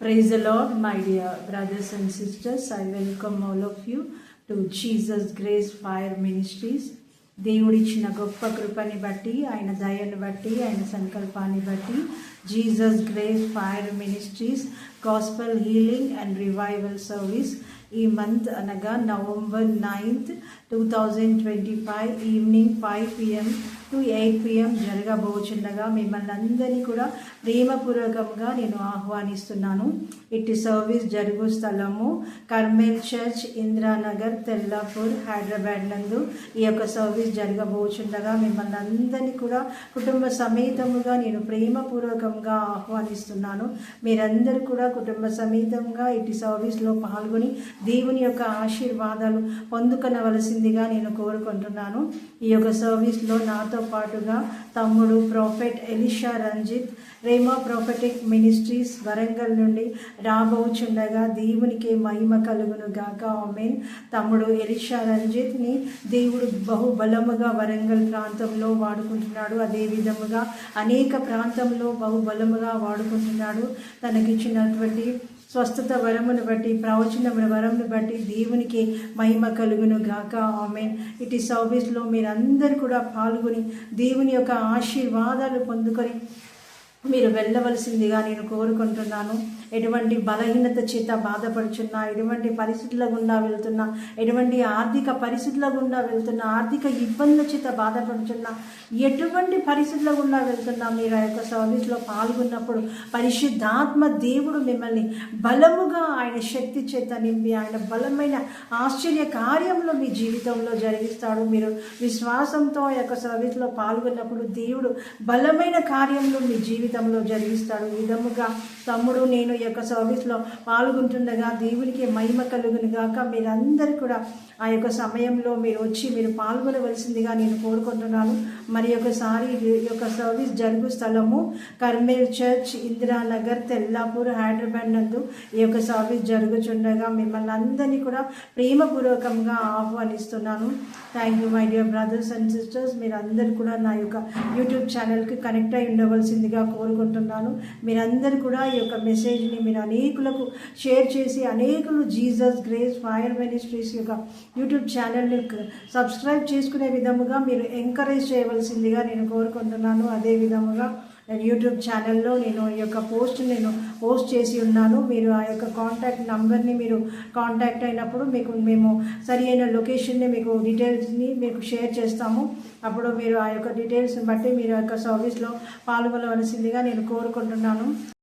Praise the Lord, my dear brothers and sisters. I welcome all of you to Jesus Grace Fire Ministries. దేవుడిచ్చిన గొప్ప కృపని బట్టి, ఆయన దయను బట్టి, ఆయన సంకల్పాన్ని బట్టి Jesus grace fire ministries gospel healing and revival service ఈ మంత్ అనగా November 9th 2025 evening 5 PM to 8 PM జరగబోచుండగా మిమ్మల్ని అందరినీ కూడా ప్రేమపూర్వకంగా నేను ఆహ్వానిస్తున్నాను. ఇటు సర్వీస్ జరుగు స్థలము కర్మేల్ చర్చ్, ఇందిరానగర్, తెల్లాపూర్, హైదరాబాద్ నందు ఈ యొక్క సర్వీస్ జరగబోచుండగా మిమ్మల్ని అందరినీ కూడా కుటుంబ సమేతముగా నేను ప్రేమపూర్వకంగా ఆహ్వానిస్తున్నాను. మీరందరూ కూడా కుటుంబ సమేతంగా ఇటు సర్వీస్లో పాల్గొని దేవుని యొక్క ఆశీర్వాదాలు పొందుకొనవలసిందిగా నేను కోరుకుంటున్నాను. ఈ యొక్క సర్వీస్లో నాతో పాటుగా తమ్ముడు prophet Elisha Ranjith Rema prophetic ministries Warangal నుండి రాబోచుండగా దేవునికి మహిమ కలుగును గాక. ఆమేన్. తమ్ముడు ఎలిషా రంజిత్ని దేవుడు బహుబలముగా వరంగల్ ప్రాంతంలో వాడుకుంటున్నాడు. అదే విధముగా అనేక ప్రాంతంలో బహుబలముగా వాడుకుంటున్నాడు. తనకిచ్చినటువంటి స్వస్థత వరమును బట్టి, ప్రవచన వరమును బట్టి దేవునికి మహిమ కలుగును గాక. ఆమేన్. ఇటు సర్వీస్లో మీరందరూ కూడా పాల్గొని దేవుని యొక్క ఆశీర్వాదాలు పొందుకొని మీరు వెళ్ళవలసిందిగా నేను కోరుకుంటున్నాను. ఎటువంటి బలహీనత చేత బాధపడుచున్నా, ఎటువంటి పరిస్థితుల గుండా వెళ్తున్నా, ఎటువంటి ఆర్థిక పరిస్థితుల గుండా వెళ్తున్నా, ఆర్థిక ఇబ్బందుల చేత బాధపడుచున్నా, ఎటువంటి పరిస్థితుల గుండా వెళ్తున్నా మీరు ఆ యొక్క సర్వీస్లో పాల్గొన్నప్పుడు పరిశుద్ధాత్మ దేవుడు మిమ్మల్ని బలముగా ఆయన శక్తి చేత నింపి ఆయన బలమైన ఆశ్చర్య కార్యంలో మీ జీవితంలో జరిగిస్తాడు. మీరు విశ్వాసంతో ఆ యొక్క సర్వీస్లో పాల్గొన్నప్పుడు దేవుడు బలమైన కార్యంలో మీ జీవితంలో జరిగిస్తాడు. ఈ విధముగా తమ్ముడు నేను ఈ యొక్క సర్వీస్లో పాల్గొంటుండగా దేవునికి మహిమ కలుగును గాక. మీరందరూ కూడా ఆ యొక్క సమయంలో మీరు వచ్చి మీరు పాల్గొనవలసిందిగా నేను కోరుకుంటున్నాను. మరి ఒకసారి ఈ యొక్క సర్వీస్ జరుగు స్థలము కర్మేల్ చర్చ్, ఇందిరానగర్, తెల్లాపూర్, హైదరాబాద్ నందు ఈ యొక్క సర్వీస్ జరుగుచుండగా మిమ్మల్ని అందరినీ కూడా ప్రేమపూర్వకంగా ఆహ్వానిస్తున్నాను. Thank you my dear brothers and sisters. మీరందరూ కూడా నా యొక్క యూట్యూబ్ ఛానల్కి కనెక్ట్ అయి ఉండవలసిందిగా కోరుకుంటున్నాను. మీరందరూ కూడా ఈ యొక్క మెసేజ్ని మీరు అనేకులకు షేర్ చేసి అనేకులు జీసస్ గ్రేస్ ఫైర్ మినిస్ట్రీస్ యొక్క యూట్యూబ్ ఛానల్ని సబ్స్క్రైబ్ చేసుకునే విధముగా మీరు ఎంకరేజ్ చేయవలసిందిగా నేను కోరుకుంటున్నాను. అదే విధముగా యూట్యూబ్ ఛానల్లో నేను ఈ యొక్క పోస్ట్ చేసి ఉన్నాను. మీరు ఆ యొక్క కాంటాక్ట్ నంబర్ని మీరు కాంటాక్ట్ అయినప్పుడు మేము సరి అయిన లొకేషన్ని మీకు డీటెయిల్స్ని మీకు షేర్ చేస్తాము. అప్పుడు మీరు ఆ యొక్క డీటెయిల్స్ని బట్టి మీరు ఆ యొక్క సర్వీస్లో పాల్గొనవలసిందిగా నేను కోరుకుంటున్నాను.